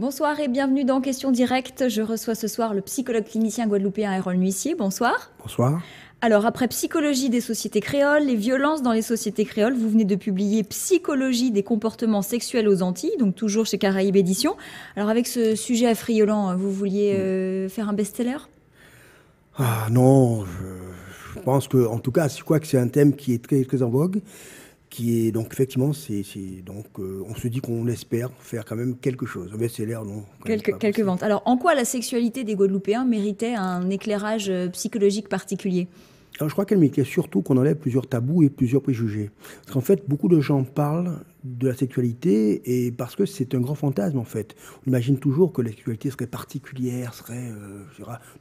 Bonsoir et bienvenue dans Question Directe. Je reçois ce soir le psychologue clinicien guadeloupéen Harold Nuissier. Bonsoir. Bonsoir. Alors, après Psychologie des sociétés créoles, les violences dans les sociétés créoles, vous venez de publier Psychologie des comportements sexuels aux Antilles, donc toujours chez Caraïbes Éditions. Alors, avec ce sujet affriolant, vous vouliez faire un best-seller ? Ah non, je pense que, en tout cas, je crois que c'est un thème qui est très, très en vogue, qui est donc effectivement, on se dit qu'on espère faire quand même quelque chose. Un best-seller, non. Quelques ventes. Alors, en quoi la sexualité des Guadeloupéens méritait un éclairage psychologique particulier ? Alors, je crois qu'elle méritait surtout qu'on enlève plusieurs tabous et plusieurs préjugés. Parce qu'en fait, beaucoup de gens parlent de la sexualité et parce que c'est un grand fantasme, en fait. On imagine toujours que la sexualité serait particulière,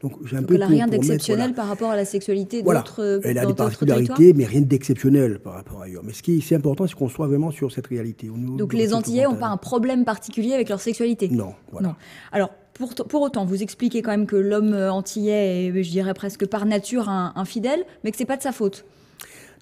Donc, j'ai un donc peu elle n'a rien pour d'exceptionnel mettre, par rapport à la sexualité voilà. d'autres Elle a des territoires. particularités, mais rien d'exceptionnel par rapport à ailleurs. Mais ce qui est important, c'est qu'on soit vraiment sur cette réalité. Donc les Antillais n'ont pas un problème particulier avec leur sexualité ? Non, voilà. Non. Alors, pour autant, vous expliquez quand même que l'homme antillais est, je dirais presque par nature, infidèle, mais que ce n'est pas de sa faute.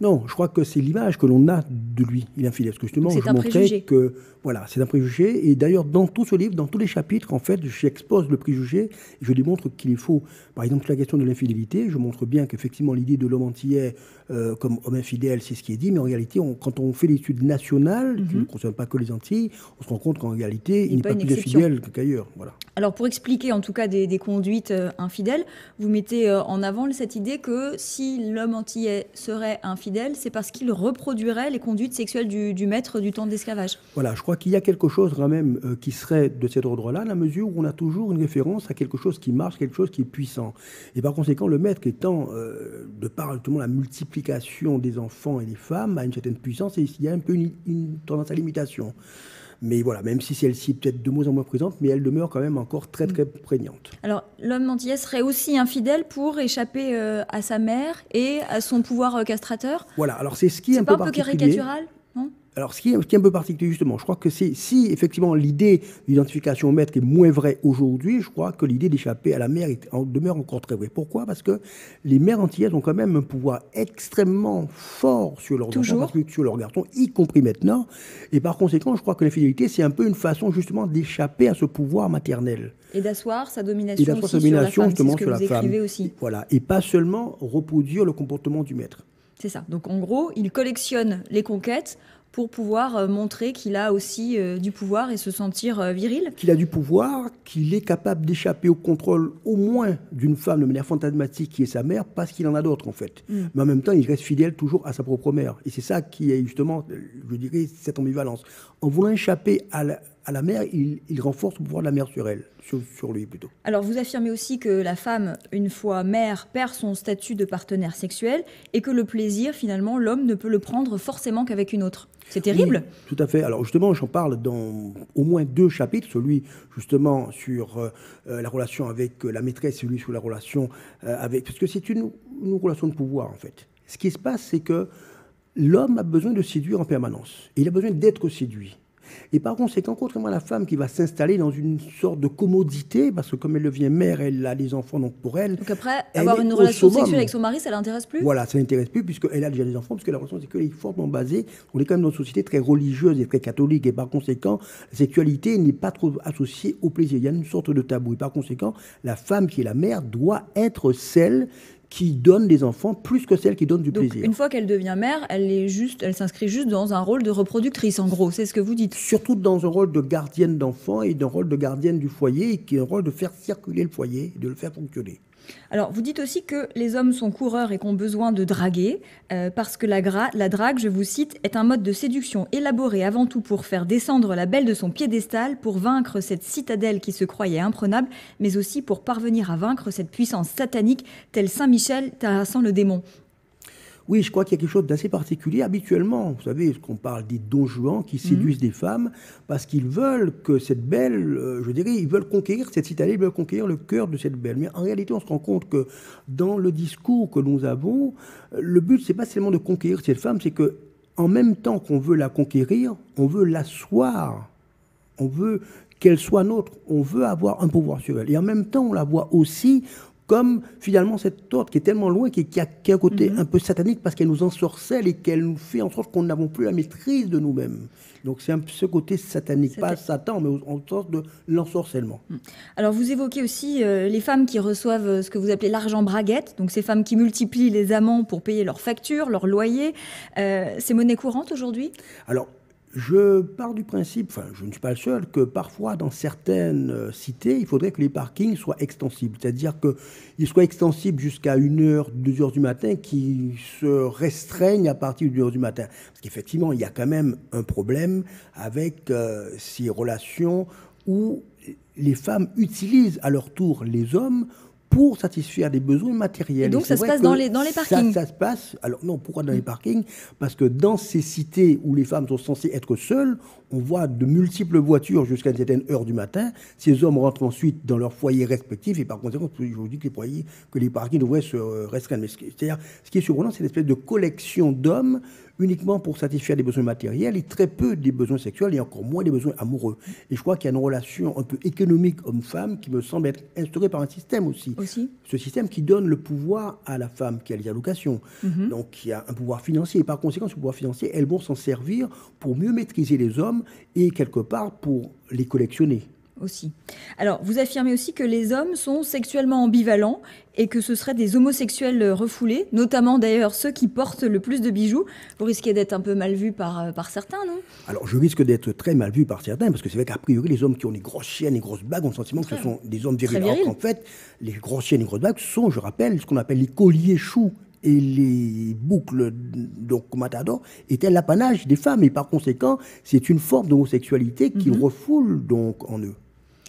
Non, je crois que c'est l'image que l'on a de lui, il est infidèle. Parce que justement, c'est je un montrais préjugé. que, voilà, c'est un préjugé. Et d'ailleurs, dans tout ce livre, dans tous les chapitres, en fait, j'expose le préjugé. Je démontre qu'il faut, par exemple, sur la question de l'infidélité, je montre bien qu'effectivement, l'idée de l'homme antillais comme homme infidèle, c'est ce qui est dit. Mais en réalité, quand on fait l'étude nationale, qui ne concerne pas que les Antilles, on se rend compte qu'en réalité, il n'est pas plus infidèle qu'ailleurs. Voilà. Alors, pour expliquer en tout cas des conduites infidèles, vous mettez en avant cette idée que si l'homme antillais serait infidèle, c'est parce qu'il reproduirait les conduites sexuelles du maître du temps d'esclavage. Voilà, je crois qu'il y a quelque chose quand même qui serait de cet ordre-là, à la mesure où on a toujours une référence à quelque chose qui marche, quelque chose qui est puissant. Et par conséquent, le maître étant, de par justement la multiplication des enfants et des femmes, a une certaine puissance et il y a un peu une tendance à l'imitation. Mais voilà, même si celle-ci est peut-être de moins en moins présente, mais elle demeure quand même encore très, très prégnante. Alors, l'homme antillais serait aussi infidèle pour échapper à sa mère et à son pouvoir castrateur ? Voilà, alors c'est ce qui est un peu particulier. C'est pas un peu caricatural, non ? Alors, ce qui est un peu particulier, justement, je crois que si effectivement l'idée d'identification au maître est moins vraie aujourd'hui, je crois que l'idée d'échapper à la mère demeure encore très vraie. Pourquoi ? Parce que les mères antillaises ont quand même un pouvoir extrêmement fort sur leurs enfants, sur leurs garçons, y compris maintenant. Et par conséquent, je crois que l'infidélité, c'est un peu une façon justement d'échapper à ce pouvoir maternel. Et d'asseoir sa domination, aussi sur la femme, justement, c'est ce que sur vous la femme. écrivez aussi. Voilà, et pas seulement reproduire le comportement du maître. C'est ça. Donc en gros, il collectionne les conquêtes pour pouvoir montrer qu'il a aussi du pouvoir et se sentir viril. Qu'il a du pouvoir, qu'il est capable d'échapper au contrôle au moins d'une femme de manière fantasmatique qui est sa mère, parce qu'il en a d'autres en fait. Mais en même temps, il reste fidèle toujours à sa propre mère. Et c'est ça qui est justement, je dirais, cette ambivalence. En voulant échapper à la mère, il renforce le pouvoir de la mère sur elle, sur lui plutôt. Alors vous affirmez aussi que la femme, une fois mère, perd son statut de partenaire sexuel et que le plaisir, finalement, l'homme ne peut le prendre forcément qu'avec une autre. C'est terrible. Oui, tout à fait. Alors justement, j'en parle dans au moins 2 chapitres, celui justement sur la relation avec la maîtresse, celui sur la relation avec... Parce que c'est une relation de pouvoir, en fait. Ce qui se passe, c'est que l'homme a besoin de séduire en permanence. Et il a besoin d'être séduit. Et par conséquent, contrairement à la femme qui va s'installer dans une sorte de commodité, parce que comme elle devient mère, elle a des enfants, donc pour elle... Donc après, avoir une relation sexuelle avec son mari, ça ne l'intéresse plus ? Voilà, ça ne l'intéresse plus, puisqu'elle a déjà des enfants, puisque la relation sexuelle est fortement basée. On est quand même dans une société très religieuse et très catholique, et par conséquent, la sexualité n'est pas trop associée au plaisir. Il y a une sorte de tabou. Et par conséquent, la femme qui est la mère doit être celle qui donne des enfants plus que celle qui donne du plaisir. Donc, une fois qu'elle devient mère, elle s'inscrit juste dans un rôle de reproductrice, en gros, c'est ce que vous dites. Surtout dans un rôle de gardienne d'enfants et d'un rôle de gardienne du foyer, qui est un rôle de faire circuler le foyer, de le faire fonctionner. Alors, vous dites aussi que les hommes sont coureurs et qu'ont besoin de draguer, parce que la drague, je vous cite, est un mode de séduction élaboré avant tout pour faire descendre la belle de son piédestal, pour vaincre cette citadelle qui se croyait imprenable, mais aussi pour parvenir à vaincre cette puissance satanique, telle Saint Michel terrassant le démon. Oui, je crois qu'il y a quelque chose d'assez particulier. Habituellement, vous savez, ce qu'on parle des don Juan qui séduisent des femmes parce qu'ils veulent que cette belle, je dirais, ils veulent conquérir cette citadelle, ils veulent conquérir le cœur de cette belle. Mais en réalité, on se rend compte que dans le discours que nous avons, le but, c'est pas seulement de conquérir cette femme, c'est que en même temps qu'on veut la conquérir, on veut l'asseoir, on veut qu'elle soit nôtre, on veut avoir un pouvoir sur elle. Et en même temps, on la voit aussi comme finalement cette ordre qui est tellement loin, qui a un côté un peu satanique parce qu'elle nous ensorcelle et qu'elle nous fait en sorte qu'on n'avons plus la maîtrise de nous-mêmes. Donc c'est un peu ce côté satanique, pas Satan, mais en sorte de l'ensorcellement. Alors vous évoquez aussi les femmes qui reçoivent ce que vous appelez l'argent braguette, donc ces femmes qui multiplient les amants pour payer leurs factures, leurs loyers. C'est monnaie courante aujourd'hui ? Alors, je pars du principe, enfin je ne suis pas le seul, que parfois dans certaines cités, il faudrait que les parkings soient extensibles. C'est-à-dire qu'ils soient extensibles jusqu'à 1h, 2h du matin, qui se restreignent à partir de 2h du matin. Parce qu'effectivement, il y a quand même un problème avec ces relations où les femmes utilisent à leur tour les hommes pour satisfaire des besoins matériels. Et donc ça se passe dans les parkings. Ça se passe, alors non, pourquoi dans les parkings? Parce que dans ces cités où les femmes sont censées être seules, on voit de multiples voitures jusqu'à une certaine heure du matin. Ces hommes rentrent ensuite dans leurs foyers respectifs et par conséquent, je vous dis que les parkings devraient se restreindre. C'est-à-dire, ce qui est surprenant, c'est une espèce de collection d'hommes uniquement pour satisfaire des besoins matériels et très peu des besoins sexuels et encore moins des besoins amoureux. Et je crois qu'il y a une relation un peu économique homme-femme qui me semble être instaurée par un système aussi. Ce système qui donne le pouvoir à la femme qui a les allocations. Donc qui a un pouvoir financier. Et par conséquent, ce pouvoir financier, elles vont s'en servir pour mieux maîtriser les hommes et quelque part pour les collectionner. Aussi. Alors, vous affirmez aussi que les hommes sont sexuellement ambivalents et que ce seraient des homosexuels refoulés, notamment d'ailleurs ceux qui portent le plus de bijoux. Vous risquez d'être un peu mal vu par certains, non ? Alors, je risque d'être très mal vu par certains, parce que c'est vrai qu'a priori, les hommes qui ont des grosses chaînes et grosses bagues ont le sentiment que ce sont des hommes virils. Alors qu'en fait, les grosses chaînes et grosses bagues sont, je rappelle, ce qu'on appelle les colliers choux. Et les boucles, donc matador, étaient l'apanage des femmes. Et par conséquent, c'est une forme d'homosexualité qu'ils refoulent donc en eux.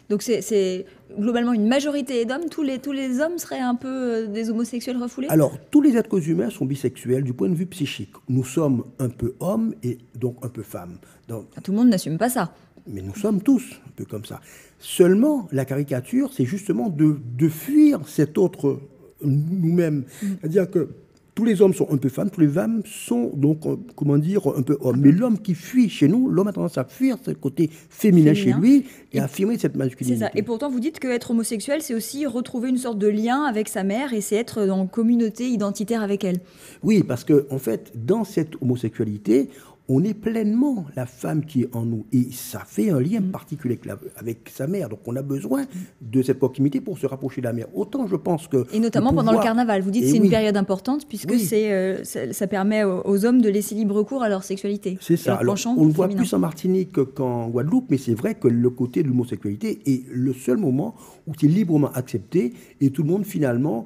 Donc c'est globalement une majorité d'hommes. Tous les hommes seraient un peu des homosexuels refoulés ? Alors, tous les êtres humains sont bisexuels du point de vue psychique. Nous sommes un peu hommes et donc un peu femmes. Donc, tout le monde n'assume pas ça. Mais nous sommes tous un peu comme ça. Seulement, la caricature, c'est justement de fuir cet autre nous-mêmes. C'est-à-dire que tous les hommes sont un peu femmes, tous les femmes sont donc, comment dire, un peu hommes. Mais l'homme qui fuit chez nous, l'homme a tendance à fuir ce côté féminin chez lui et à affirmer cette masculinité. C'est ça. Et pourtant, vous dites qu'être homosexuel, c'est aussi retrouver une sorte de lien avec sa mère et c'est être en communauté identitaire avec elle. Oui, parce que en fait, dans cette homosexualité, on est pleinement la femme qui est en nous. Et ça fait un lien particulier avec sa mère. Donc on a besoin de cette proximité pour se rapprocher de la mère. Autant je pense que... Et notamment pendant le carnaval. Vous dites que c'est une période importante puisque ça permet aux hommes de laisser libre cours à leur sexualité. C'est ça. Alors, on le voit plus en Martinique qu'en Guadeloupe, mais c'est vrai que le côté de l'homosexualité est le seul moment où c'est librement accepté et tout le monde finalement...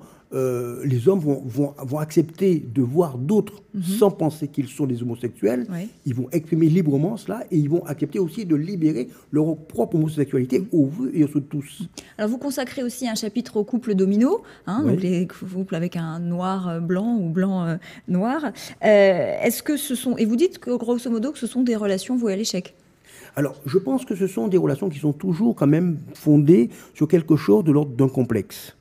les hommes vont accepter de voir d'autres sans penser qu'ils sont des homosexuels. Ils vont exprimer librement cela et ils vont accepter aussi de libérer leur propre homosexualité au vu et au su de tous. Alors vous consacrez aussi un chapitre aux couples domino, donc les couples avec un noir blanc ou blanc noir. Est-ce que ce sont... Et vous dites que grosso modo que ce sont des relations vouées à l'échec ? Alors, je pense que ce sont des relations qui sont toujours quand même fondées sur quelque chose de l'ordre d'un complexe.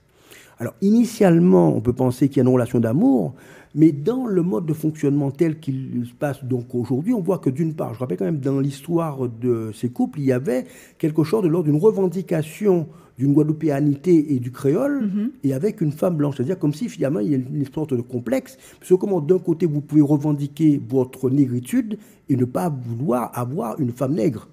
Alors, initialement, on peut penser qu'il y a une relation d'amour, mais dans le mode de fonctionnement tel qu'il se passe donc aujourd'hui, on voit que d'une part, je rappelle quand même, dans l'histoire de ces couples, il y avait quelque chose de l'ordre d'une revendication d'une guadeloupéanité et du créole, et avec une femme blanche. C'est-à-dire comme si finalement il y a une sorte de complexe, parce que comment d'un côté vous pouvez revendiquer votre négritude et ne pas vouloir avoir une femme nègre.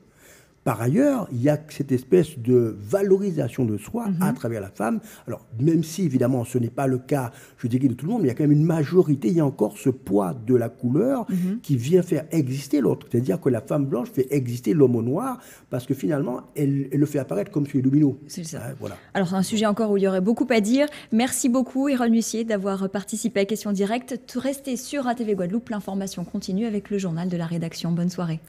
Par ailleurs, il y a cette espèce de valorisation de soi à travers la femme. Alors, même si, évidemment, ce n'est pas le cas, je dirais, de tout le monde, mais il y a quand même une majorité, il y a encore ce poids de la couleur qui vient faire exister l'autre. C'est-à-dire que la femme blanche fait exister l'homme au noir, parce que finalement, elle le fait apparaître comme sur les dominos. C'est ça. Voilà. Alors, c'est un sujet encore où il y aurait beaucoup à dire. Merci beaucoup, Erol Mussier, d'avoir participé à Question Directe. Restez sur ATV Guadeloupe, l'information continue avec le journal de la rédaction. Bonne soirée.